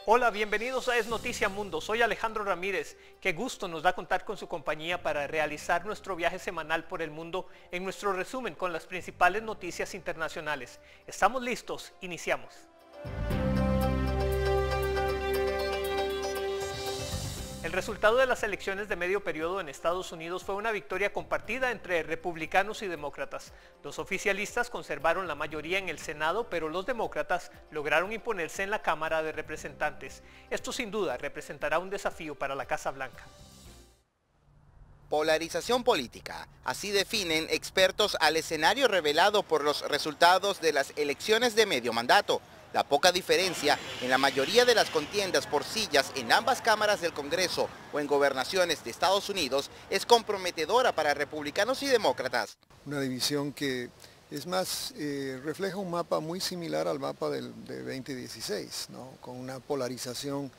Hola, bienvenidos a Es Noticia Mundo. Soy Alejandro Ramírez. Qué gusto nos da contar con su compañía para realizar nuestro viaje semanal por el mundo en nuestro resumen con las principales noticias internacionales. ¿Estamos listos? Iniciamos. El resultado de las elecciones de medio periodo en Estados Unidos fue una victoria compartida entre republicanos y demócratas. Los oficialistas conservaron la mayoría en el Senado, pero los demócratas lograron imponerse en la Cámara de Representantes. Esto sin duda representará un desafío para la Casa Blanca. Polarización política. Así definen expertos al escenario revelado por los resultados de las elecciones de medio mandato. La poca diferencia en la mayoría de las contiendas por sillas en ambas cámaras del Congreso o en gobernaciones de Estados Unidos es comprometedora para republicanos y demócratas. Una división que es más, refleja un mapa muy similar al mapa de 2016, ¿no? Con una polarización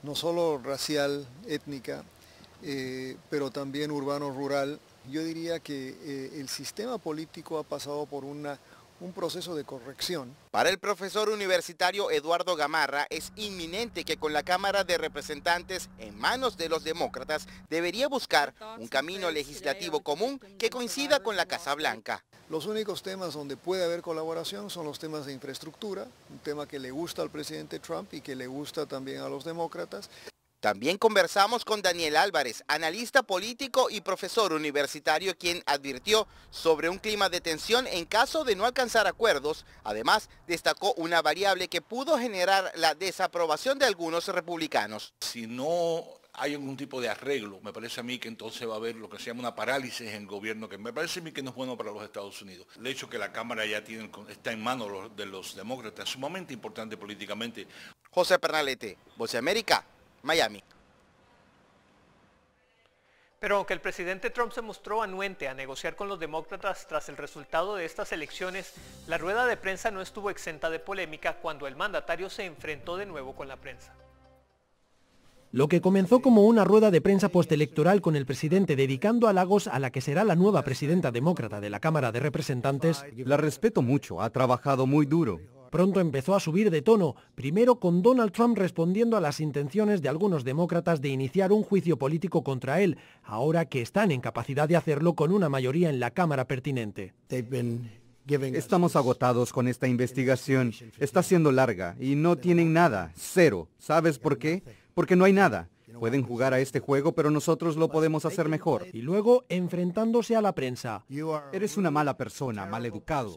no solo racial, étnica, pero también urbano-rural. Yo diría que el sistema político ha pasado por un proceso de corrección. Para el profesor universitario Eduardo Gamarra, es inminente que con la Cámara de Representantes en manos de los demócratas debería buscar un camino legislativo común que coincida con la Casa Blanca. Los únicos temas donde puede haber colaboración son los temas de infraestructura, un tema que le gusta al presidente Trump y que le gusta también a los demócratas. También conversamos con Daniel Álvarez, analista político y profesor universitario, quien advirtió sobre un clima de tensión en caso de no alcanzar acuerdos. Además, destacó una variable que pudo generar la desaprobación de algunos republicanos. Si no hay algún tipo de arreglo, me parece a mí que entonces va a haber lo que se llama una parálisis en el gobierno, que me parece a mí que no es bueno para los Estados Unidos. El hecho que la Cámara ya está en manos de los demócratas es sumamente importante políticamente. José Pernalete, Voz de América, Miami. Pero aunque el presidente Trump se mostró anuente a negociar con los demócratas tras el resultado de estas elecciones, la rueda de prensa no estuvo exenta de polémica cuando el mandatario se enfrentó de nuevo con la prensa. Lo que comenzó como una rueda de prensa postelectoral con el presidente dedicando halagos a la que será la nueva presidenta demócrata de la Cámara de Representantes. La respeto mucho, ha trabajado muy duro. Pronto empezó a subir de tono, primero con Donald Trump respondiendo a las intenciones de algunos demócratas de iniciar un juicio político contra él, ahora que están en capacidad de hacerlo con una mayoría en la Cámara pertinente. Estamos agotados con esta investigación. Está siendo larga y no tienen nada, cero. ¿Sabes por qué? Porque no hay nada. Pueden jugar a este juego, pero nosotros lo podemos hacer mejor. Y luego enfrentándose a la prensa. Eres una mala persona, maleducado.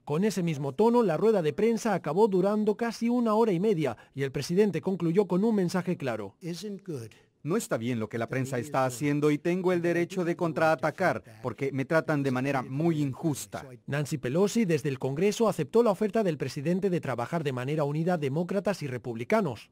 Con ese mismo tono, la rueda de prensa acabó durando casi 1 hora y media y el presidente concluyó con un mensaje claro. No está bien lo que la prensa está haciendo y tengo el derecho de contraatacar porque me tratan de manera muy injusta. Nancy Pelosi desde el Congreso aceptó la oferta del presidente de trabajar de manera unida demócratas y republicanos.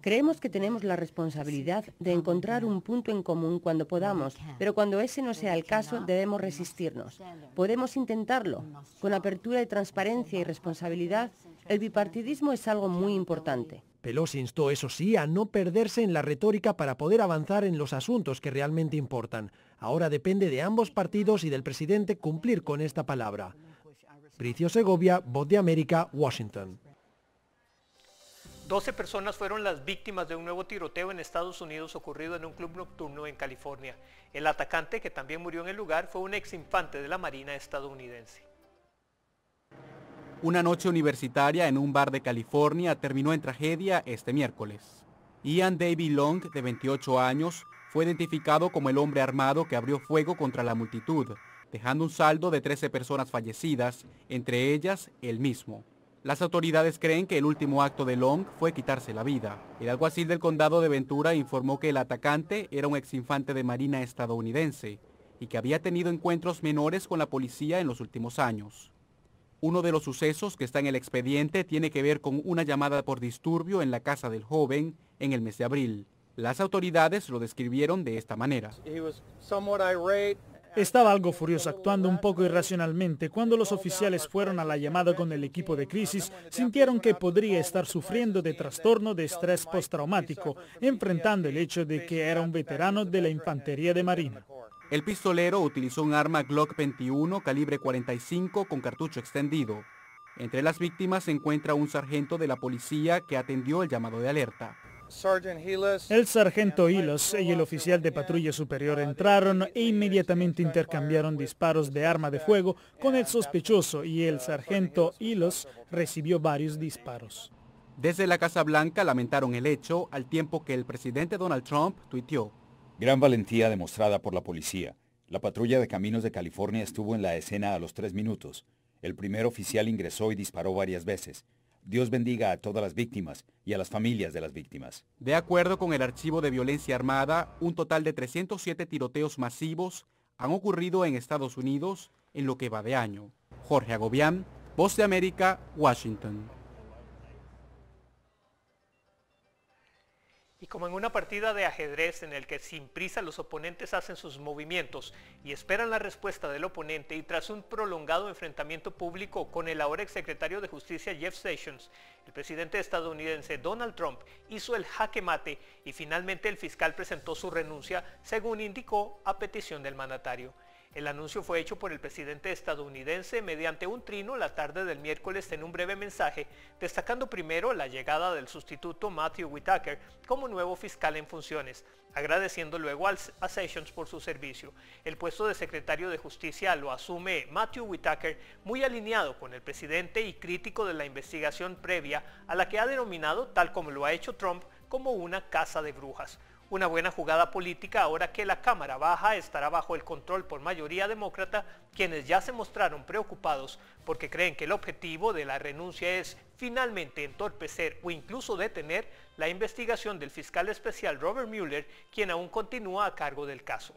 Creemos que tenemos la responsabilidad de encontrar un punto en común cuando podamos, pero cuando ese no sea el caso debemos resistirnos. Podemos intentarlo. Con apertura y transparencia y responsabilidad, el bipartidismo es algo muy importante. Pelosi instó, eso sí, a no perderse en la retórica para poder avanzar en los asuntos que realmente importan. Ahora depende de ambos partidos y del presidente cumplir con esta palabra. Bricio Segovia, Voz de América, Washington. 12 personas fueron las víctimas de un nuevo tiroteo en Estados Unidos ocurrido en un club nocturno en California. El atacante, que también murió en el lugar, fue un ex infante de la Marina estadounidense. Una noche universitaria en un bar de California terminó en tragedia este miércoles. Ian David Long, de 28 años, fue identificado como el hombre armado que abrió fuego contra la multitud, dejando un saldo de 13 personas fallecidas, entre ellas él mismo. Las autoridades creen que el último acto de Long fue quitarse la vida. El alguacil del condado de Ventura informó que el atacante era un exinfante de Marina estadounidense y que había tenido encuentros menores con la policía en los últimos años. Uno de los sucesos que está en el expediente tiene que ver con una llamada por disturbio en la casa del joven en el mes de abril. Las autoridades lo describieron de esta manera. Estaba algo furioso, actuando un poco irracionalmente. Cuando los oficiales fueron a la llamada con el equipo de crisis, sintieron que podría estar sufriendo de trastorno de estrés postraumático, enfrentando el hecho de que era un veterano de la infantería de Marina. El pistolero utilizó un arma Glock 21 calibre 45 con cartucho extendido. Entre las víctimas se encuentra un sargento de la policía que atendió el llamado de alerta. El sargento Hilos y el oficial de patrulla superior entraron e inmediatamente intercambiaron disparos de arma de fuego con el sospechoso y el sargento Hilos recibió varios disparos. Desde la Casa Blanca lamentaron el hecho al tiempo que el presidente Donald Trump tuiteó: Gran valentía demostrada por la policía. La patrulla de caminos de California estuvo en la escena a los 3 minutos. El primer oficial ingresó y disparó varias veces. Dios bendiga a todas las víctimas y a las familias de las víctimas. De acuerdo con el Archivo de Violencia Armada, un total de 307 tiroteos masivos han ocurrido en Estados Unidos en lo que va de año. Jorge Agobián, Voz de América, Washington. Y como en una partida de ajedrez en el que sin prisa los oponentes hacen sus movimientos y esperan la respuesta del oponente, y tras un prolongado enfrentamiento público con el ahora exsecretario de Justicia Jeff Sessions, el presidente estadounidense Donald Trump hizo el jaque mate y finalmente el fiscal presentó su renuncia, según indicó a petición del mandatario. El anuncio fue hecho por el presidente estadounidense mediante un trino la tarde del miércoles en un breve mensaje, destacando primero la llegada del sustituto Matthew Whitaker como nuevo fiscal en funciones, agradeciendo luego a Sessions por su servicio. El puesto de secretario de Justicia lo asume Matthew Whitaker, muy alineado con el presidente y crítico de la investigación previa a la que ha denominado, tal como lo ha hecho Trump, como una caza de brujas. Una buena jugada política ahora que la Cámara Baja estará bajo el control por mayoría demócrata, quienes ya se mostraron preocupados porque creen que el objetivo de la renuncia es finalmente entorpecer o incluso detener la investigación del fiscal especial Robert Mueller, quien aún continúa a cargo del caso.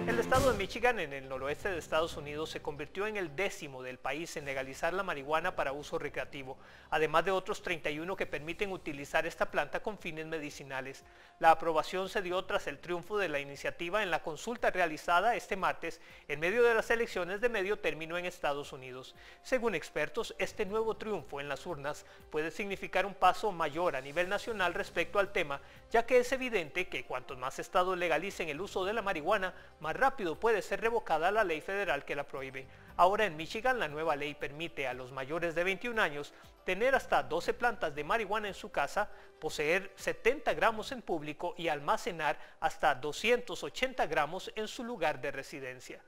El estado de Michigan, en el noroeste de Estados Unidos, se convirtió en el 10º del país en legalizar la marihuana para uso recreativo, además de otros 31 que permiten utilizar esta planta con fines medicinales. La aprobación se dio tras el triunfo de la iniciativa en la consulta realizada este martes en medio de las elecciones de medio término en Estados Unidos. Según expertos, este nuevo triunfo en las urnas puede significar un paso mayor a nivel nacional respecto al tema, ya que es evidente que cuantos más estados legalicen el uso de la marihuana, más rápido puede ser revocada la ley federal que la prohíbe. Ahora en Michigan la nueva ley permite a los mayores de 21 años tener hasta 12 plantas de marihuana en su casa, poseer 70 gramos en público y almacenar hasta 280 gramos en su lugar de residencia.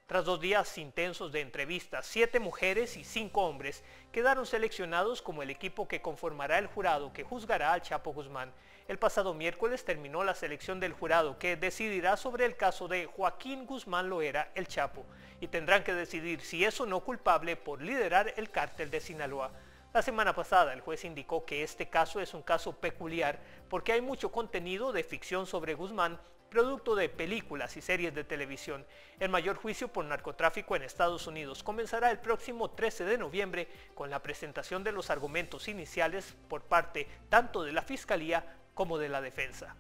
Tras 2 días intensos de entrevistas, 7 mujeres y 5 hombres quedaron seleccionados como el equipo que conformará el jurado que juzgará al Chapo Guzmán. El pasado miércoles terminó la selección del jurado que decidirá sobre el caso de Joaquín Guzmán Loera, el Chapo, y tendrán que decidir si es o no culpable por liderar el cártel de Sinaloa. La semana pasada el juez indicó que este caso es un caso peculiar porque hay mucho contenido de ficción sobre Guzmán, producto de películas y series de televisión. El mayor juicio por narcotráfico en Estados Unidos comenzará el próximo 13 de noviembre con la presentación de los argumentos iniciales por parte tanto de la Fiscalía como de la defensa.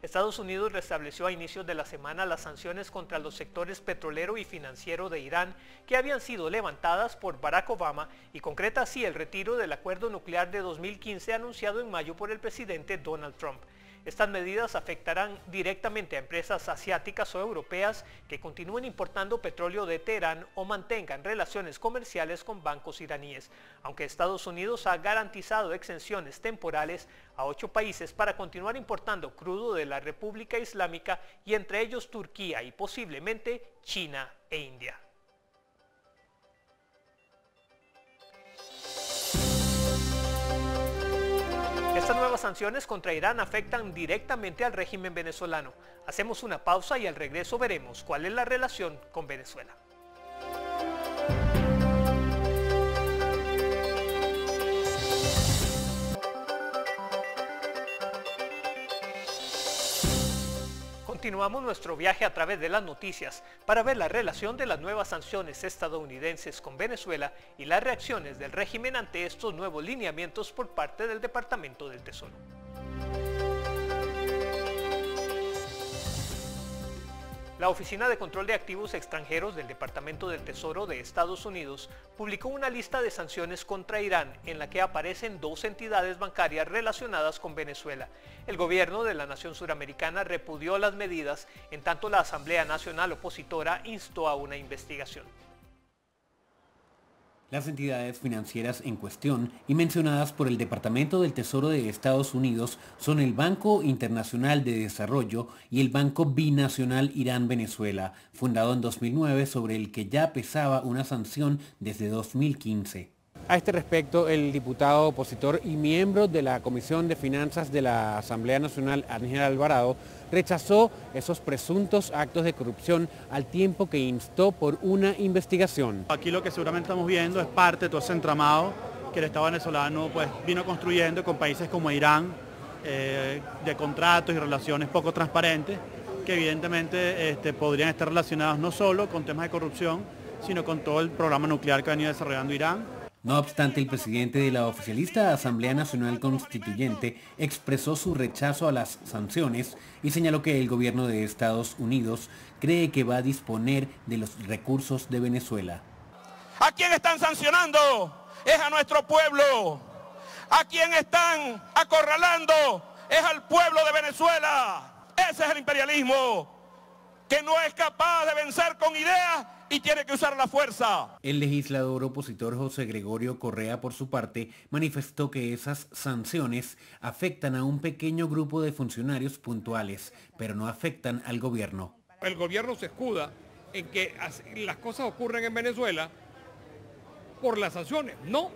Estados Unidos restableció a inicios de la semana las sanciones contra los sectores petrolero y financiero de Irán que habían sido levantadas por Barack Obama y concreta así el retiro del acuerdo nuclear de 2015 anunciado en mayo por el presidente Donald Trump. Estas medidas afectarán directamente a empresas asiáticas o europeas que continúen importando petróleo de Teherán o mantengan relaciones comerciales con bancos iraníes, aunque Estados Unidos ha garantizado exenciones temporales a 8 países para continuar importando crudo de la República Islámica y entre ellos Turquía y posiblemente China e India. Estas nuevas sanciones contra Irán afectan directamente al régimen venezolano. Hacemos una pausa y al regreso veremos cuál es la relación con Venezuela. Continuamos nuestro viaje a través de las noticias para ver la relación de las nuevas sanciones estadounidenses con Venezuela y las reacciones del régimen ante estos nuevos lineamientos por parte del Departamento del Tesoro. La Oficina de Control de Activos Extranjeros del Departamento del Tesoro de Estados Unidos publicó una lista de sanciones contra Irán en la que aparecen 2 entidades bancarias relacionadas con Venezuela. El gobierno de la nación suramericana repudió las medidas, en tanto la Asamblea Nacional Opositora instó a una investigación. Las entidades financieras en cuestión y mencionadas por el Departamento del Tesoro de Estados Unidos son el Banco Internacional de Desarrollo y el Banco Binacional Irán-Venezuela, fundado en 2009, sobre el que ya pesaba una sanción desde 2015. A este respecto, el diputado opositor y miembro de la Comisión de Finanzas de la Asamblea Nacional, Ángel Alvarado, rechazó esos presuntos actos de corrupción al tiempo que instó por una investigación. Aquí lo que seguramente estamos viendo es parte de todo ese entramado que el Estado venezolano vino construyendo con países como Irán, de contratos y relaciones poco transparentes, que evidentemente podrían estar relacionados no solo con temas de corrupción, sino con todo el programa nuclear que ha venido desarrollando Irán. No obstante, el presidente de la oficialista Asamblea Nacional Constituyente expresó su rechazo a las sanciones y señaló que el gobierno de Estados Unidos cree que va a disponer de los recursos de Venezuela. ¿A quién están sancionando? Es a nuestro pueblo. ¿A quién están acorralando? Es al pueblo de Venezuela. Ese es el imperialismo, que no es capaz de vencer con ideas y tiene que usar la fuerza. El legislador opositor José Gregorio Correa, por su parte, manifestó que esas sanciones afectan a un pequeño grupo de funcionarios puntuales, pero no afectan al gobierno. El gobierno se escuda en que las cosas ocurren en Venezuela por las sanciones. No,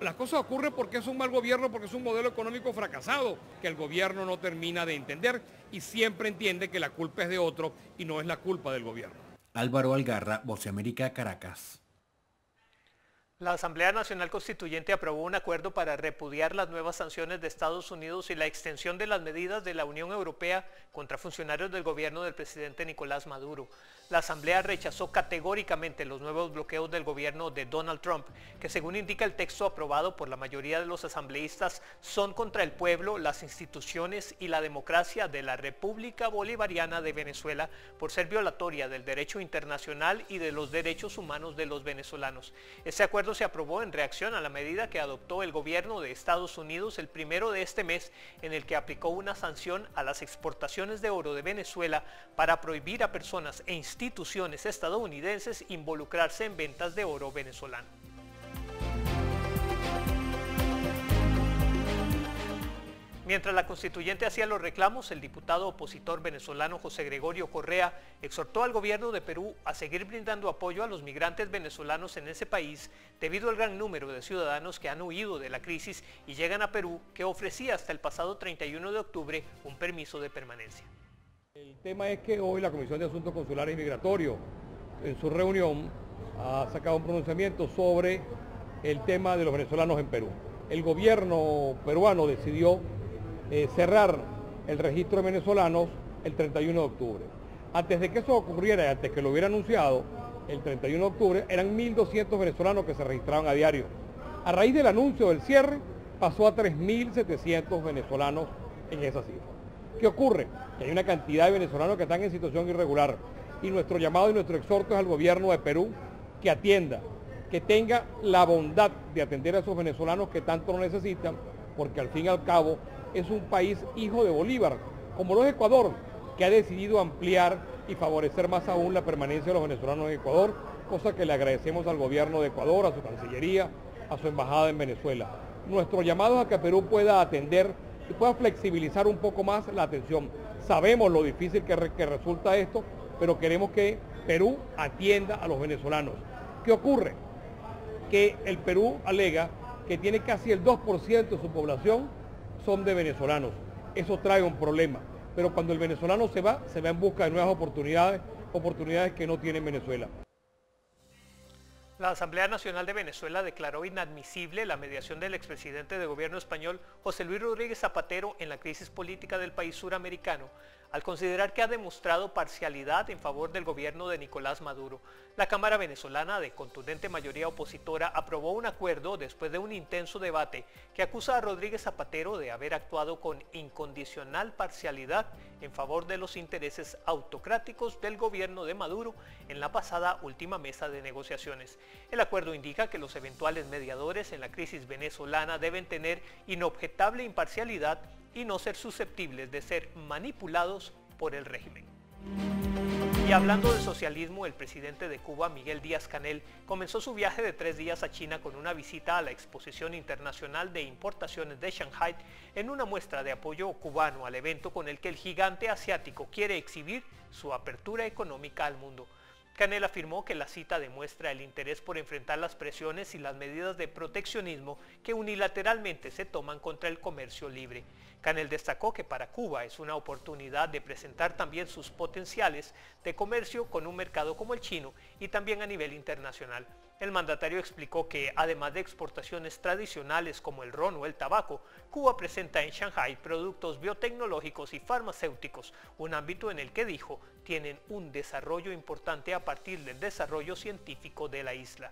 las cosas ocurren porque es un mal gobierno, porque es un modelo económico fracasado, que el gobierno no termina de entender y siempre entiende que la culpa es de otro y no es la culpa del gobierno. Álvaro Algarra, Voz de América, Caracas. La Asamblea Nacional Constituyente aprobó un acuerdo para repudiar las nuevas sanciones de Estados Unidos y la extensión de las medidas de la Unión Europea contra funcionarios del gobierno del presidente Nicolás Maduro. La Asamblea rechazó categóricamente los nuevos bloqueos del gobierno de Donald Trump, que según indica el texto aprobado por la mayoría de los asambleístas, son contra el pueblo, las instituciones y la democracia de la República Bolivariana de Venezuela por ser violatoria del derecho internacional y de los derechos humanos de los venezolanos. Este acuerdo se aprobó en reacción a la medida que adoptó el gobierno de Estados Unidos el 1 de este mes, en el que aplicó una sanción a las exportaciones de oro de Venezuela para prohibir a personas e instituciones estadounidenses involucrarse en ventas de oro venezolano. Mientras la constituyente hacía los reclamos, el diputado opositor venezolano José Gregorio Correa exhortó al gobierno de Perú a seguir brindando apoyo a los migrantes venezolanos en ese país debido al gran número de ciudadanos que han huido de la crisis y llegan a Perú, que ofrecía hasta el pasado 31 de octubre un permiso de permanencia. El tema es que hoy la Comisión de Asuntos Consulares y Migratorios en su reunión ha sacado un pronunciamiento sobre el tema de los venezolanos en Perú. El gobierno peruano decidió cerrar el registro de venezolanos el 31 de octubre. Antes de que eso ocurriera, antes que lo hubiera anunciado, el 31 de octubre eran 1.200 venezolanos que se registraban a diario. A raíz del anuncio del cierre, pasó a 3.700 venezolanos en esa cifra. ¿Qué ocurre? Que hay una cantidad de venezolanos que están en situación irregular y nuestro llamado y nuestro exhorto es al gobierno de Perú que atienda, que tenga la bondad de atender a esos venezolanos que tanto lo necesitan, porque al fin y al cabo es un país hijo de Bolívar, como lo es Ecuador, que ha decidido ampliar y favorecer más aún la permanencia de los venezolanos en Ecuador, cosa que le agradecemos al gobierno de Ecuador, a su Cancillería, a su embajada en Venezuela. Nuestro llamado es a que Perú pueda atender y pueda flexibilizar un poco más la atención. Sabemos lo difícil que resulta esto, pero queremos que Perú atienda a los venezolanos. ¿Qué ocurre? Que el Perú alega que tiene casi el 2% de su población son de venezolanos. Eso trae un problema. Pero cuando el venezolano se va en busca de nuevas oportunidades que no tiene Venezuela. La Asamblea Nacional de Venezuela declaró inadmisible la mediación del expresidente de gobierno español José Luis Rodríguez Zapatero en la crisis política del país suramericano, al considerar que ha demostrado parcialidad en favor del gobierno de Nicolás Maduro. La Cámara venezolana, de contundente mayoría opositora, aprobó un acuerdo después de un intenso debate que acusa a Rodríguez Zapatero de haber actuado con incondicional parcialidad en favor de los intereses autocráticos del gobierno de Maduro en la pasada última mesa de negociaciones. El acuerdo indica que los eventuales mediadores en la crisis venezolana deben tener inobjetable imparcialidad y no ser susceptibles de ser manipulados por el régimen. Y hablando de socialismo, el presidente de Cuba, Miguel Díaz-Canel, comenzó su viaje de 3 días a China con una visita a la Exposición Internacional de Importaciones de Shanghái en una muestra de apoyo cubano al evento con el que el gigante asiático quiere exhibir su apertura económica al mundo. Canel afirmó que la cita demuestra el interés por enfrentar las presiones y las medidas de proteccionismo que unilateralmente se toman contra el comercio libre. Canel destacó que para Cuba es una oportunidad de presentar también sus potenciales de comercio con un mercado como el chino y también a nivel internacional. El mandatario explicó que, además de exportaciones tradicionales como el ron o el tabaco, Cuba presenta en Shanghái productos biotecnológicos y farmacéuticos, un ámbito en el que dijo tienen un desarrollo importante a partir del desarrollo científico de la isla.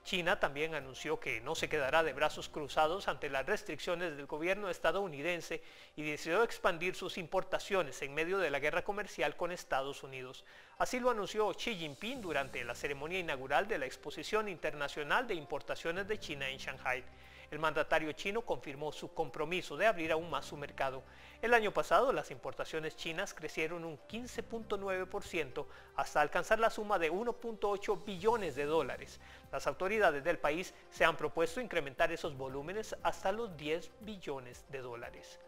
China también anunció que no se quedará de brazos cruzados ante las restricciones del gobierno estadounidense y decidió expandir sus importaciones en medio de la guerra comercial con Estados Unidos. Así lo anunció Xi Jinping durante la ceremonia inaugural de la Exposición Internacional de Importaciones de China en Shanghái. El mandatario chino confirmó su compromiso de abrir aún más su mercado. El año pasado las importaciones chinas crecieron un 15.9% hasta alcanzar la suma de 1.8 billones de dólares. Las autoridades del país se han propuesto incrementar esos volúmenes hasta los 10 billones de dólares.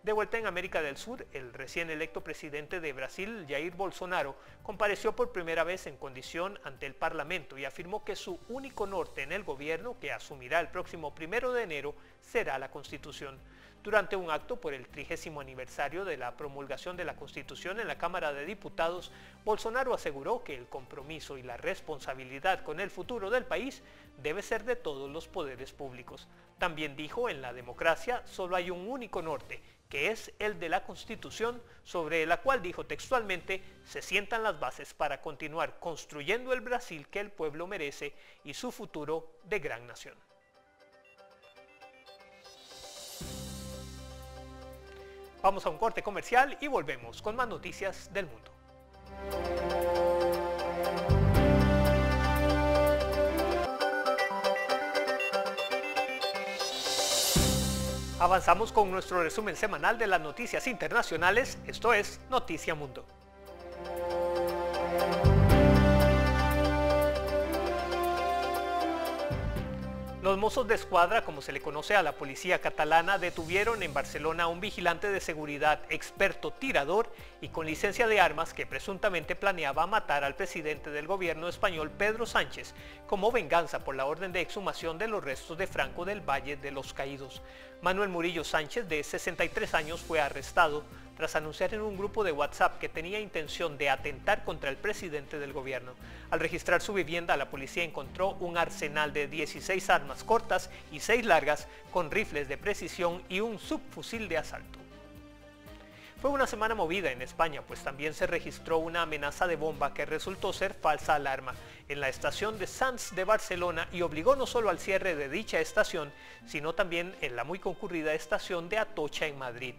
De vuelta en América del Sur, el recién electo presidente de Brasil, Jair Bolsonaro, compareció por primera vez en condición ante el Parlamento y afirmó que su único norte en el gobierno, que asumirá el próximo 1 de enero, será la Constitución. Durante un acto por el 30º aniversario de la promulgación de la Constitución en la Cámara de Diputados, Bolsonaro aseguró que el compromiso y la responsabilidad con el futuro del país debe ser de todos los poderes públicos. También dijo, en la democracia solo hay un único norte, que es el de la Constitución, sobre la cual, dijo textualmente, se sientan las bases para continuar construyendo el Brasil que el pueblo merece y su futuro de gran nación. Vamos a un corte comercial y volvemos con más noticias del mundo. Avanzamos con nuestro resumen semanal de las noticias internacionales, esto es Noticia Mundo. Los Mossos de Escuadra, como se le conoce a la policía catalana, detuvieron en Barcelona a un vigilante de seguridad, experto tirador y con licencia de armas que presuntamente planeaba matar al presidente del gobierno español, Pedro Sánchez, como venganza por la orden de exhumación de los restos de Franco del Valle de los Caídos. Manuel Murillo Sánchez, de 63 años, fue arrestado tras anunciar en un grupo de WhatsApp que tenía intención de atentar contra el presidente del gobierno. Al registrar su vivienda, la policía encontró un arsenal de 16 armas cortas y 6 largas, con rifles de precisión y un subfusil de asalto. Fue una semana movida en España, pues también se registró una amenaza de bomba que resultó ser falsa alarma en la estación de Sants de Barcelona y obligó no solo al cierre de dicha estación, sino también en la muy concurrida estación de Atocha en Madrid.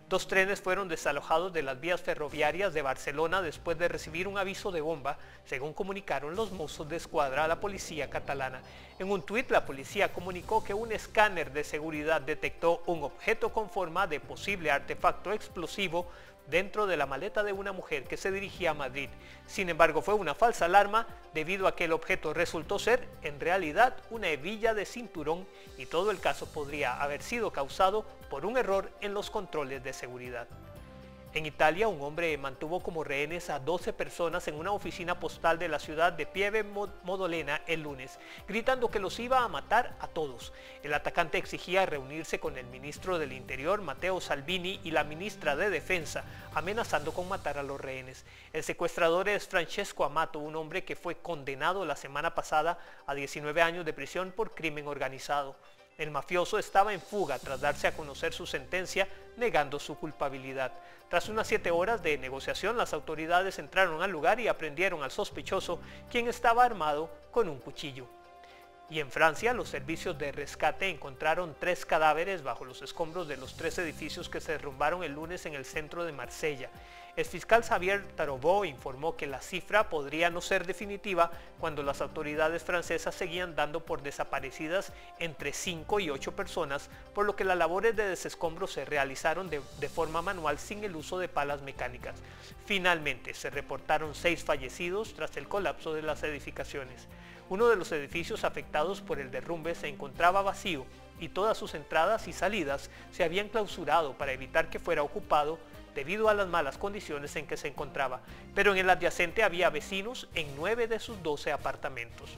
2 trenes fueron desalojados de las vías ferroviarias de Barcelona después de recibir un aviso de bomba, según comunicaron los Mossos de Escuadra a la policía catalana. En un tuit, la policía comunicó que un escáner de seguridad detectó un objeto con forma de posible artefacto explosivo dentro de la maleta de una mujer que se dirigía a Madrid. Sin embargo, fue una falsa alarma debido a que el objeto resultó ser, en realidad, una hebilla de cinturón y todo el caso podría haber sido causado por un error en los controles de seguridad. En Italia, un hombre mantuvo como rehenes a 12 personas en una oficina postal de la ciudad de Pieve Modolena el lunes, gritando que los iba a matar a todos. El atacante exigía reunirse con el ministro del Interior, Matteo Salvini, y la ministra de Defensa, amenazando con matar a los rehenes. El secuestrador es Francesco Amato, un hombre que fue condenado la semana pasada a 19 años de prisión por crimen organizado. El mafioso estaba en fuga tras darse a conocer su sentencia, negando su culpabilidad. Tras unas 7 horas de negociación, las autoridades entraron al lugar y aprehendieron al sospechoso, quien estaba armado con un cuchillo. Y en Francia, los servicios de rescate encontraron 3 cadáveres bajo los escombros de los 3 edificios que se derrumbaron el lunes en el centro de Marsella. El fiscal Xavier Tarobó informó que la cifra podría no ser definitiva cuando las autoridades francesas seguían dando por desaparecidas entre 5 y 8 personas, por lo que las labores de desescombro se realizaron de forma manual sin el uso de palas mecánicas. Finalmente, se reportaron 6 fallecidos tras el colapso de las edificaciones. Uno de los edificios afectados por el derrumbe se encontraba vacío y todas sus entradas y salidas se habían clausurado para evitar que fuera ocupado debido a las malas condiciones en que se encontraba, pero en el adyacente había vecinos en 9 de sus 12 apartamentos.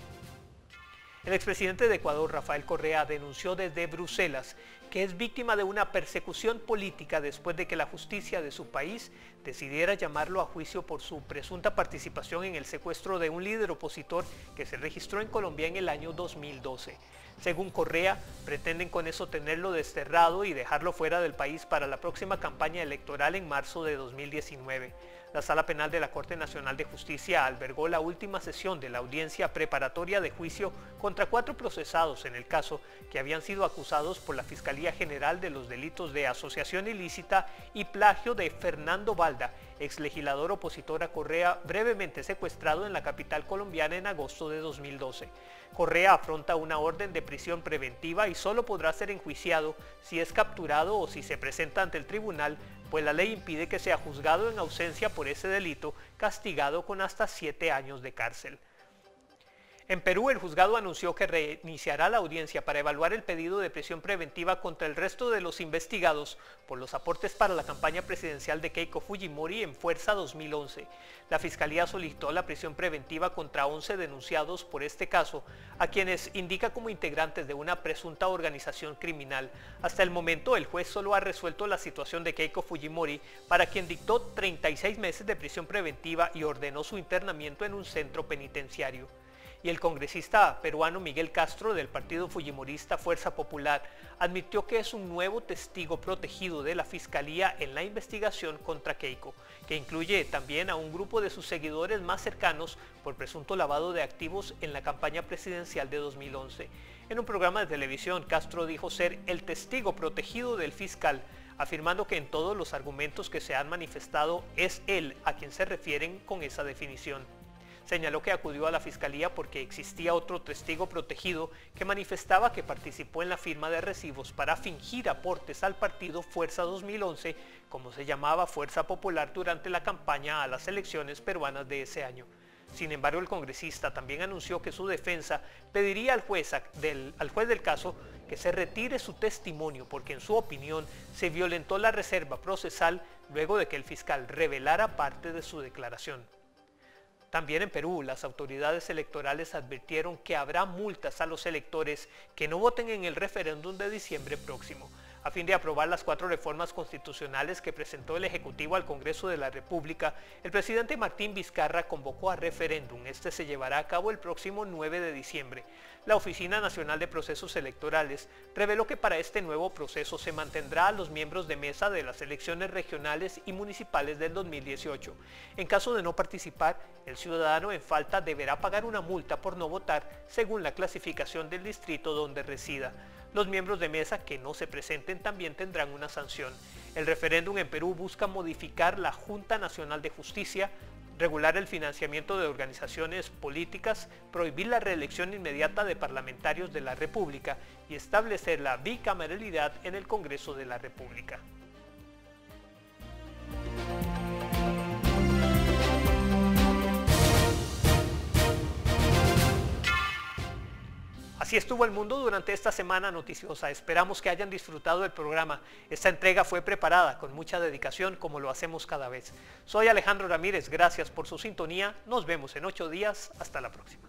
El expresidente de Ecuador, Rafael Correa, denunció desde Bruselas que es víctima de una persecución política después de que la justicia de su país decidiera llamarlo a juicio por su presunta participación en el secuestro de un líder opositor que se registró en Colombia en el año 2012. Según Correa, pretenden con eso tenerlo desterrado y dejarlo fuera del país para la próxima campaña electoral en marzo de 2019. La Sala Penal de la Corte Nacional de Justicia albergó la última sesión de la audiencia preparatoria de juicio contra 4 procesados en el caso que habían sido acusados por la Fiscalía General de los delitos de asociación ilícita y plagio de Fernando Balda, exlegislador opositor a Correa, brevemente secuestrado en la capital colombiana en agosto de 2012. Correa afronta una orden de prisión preventiva y solo podrá ser enjuiciado si es capturado o si se presenta ante el tribunal, pues la ley impide que sea juzgado en ausencia por ese delito, castigado con hasta 7 años de cárcel. En Perú, el juzgado anunció que reiniciará la audiencia para evaluar el pedido de prisión preventiva contra el resto de los investigados por los aportes para la campaña presidencial de Keiko Fujimori en Fuerza 2011. La Fiscalía solicitó la prisión preventiva contra 11 denunciados por este caso, a quienes indica como integrantes de una presunta organización criminal. Hasta el momento, el juez solo ha resuelto la situación de Keiko Fujimori, para quien dictó 36 meses de prisión preventiva y ordenó su internamiento en un centro penitenciario. Y el congresista peruano Miguel Castro del partido fujimorista Fuerza Popular admitió que es un nuevo testigo protegido de la Fiscalía en la investigación contra Keiko, que incluye también a un grupo de sus seguidores más cercanos por presunto lavado de activos en la campaña presidencial de 2011. En un programa de televisión, Castro dijo ser el testigo protegido del fiscal, afirmando que en todos los argumentos que se han manifestado es él a quien se refieren con esa definición. Señaló que acudió a la Fiscalía porque existía otro testigo protegido que manifestaba que participó en la firma de recibos para fingir aportes al partido Fuerza 2011, como se llamaba Fuerza Popular durante la campaña a las elecciones peruanas de ese año. Sin embargo, el congresista también anunció que su defensa pediría al juez del caso que se retire su testimonio porque en su opinión se violentó la reserva procesal luego de que el fiscal revelara parte de su declaración. También en Perú, las autoridades electorales advirtieron que habrá multas a los electores que no voten en el referéndum de diciembre próximo. A fin de aprobar las 4 reformas constitucionales que presentó el Ejecutivo al Congreso de la República, el presidente Martín Vizcarra convocó a referéndum. Este se llevará a cabo el próximo 9 de diciembre. La Oficina Nacional de Procesos Electorales reveló que para este nuevo proceso se mantendrá a los miembros de mesa de las elecciones regionales y municipales del 2018. En caso de no participar, el ciudadano en falta deberá pagar una multa por no votar según la clasificación del distrito donde resida. Los miembros de mesa que no se presenten también tendrán una sanción. El referéndum en Perú busca modificar la Junta Nacional de Justicia, regular el financiamiento de organizaciones políticas, prohibir la reelección inmediata de parlamentarios de la República y establecer la bicameralidad en el Congreso de la República. Así estuvo el mundo durante esta semana noticiosa. Esperamos que hayan disfrutado del programa. Esta entrega fue preparada con mucha dedicación, como lo hacemos cada vez. Soy Alejandro Ramírez, gracias por su sintonía. Nos vemos en 8 días. Hasta la próxima.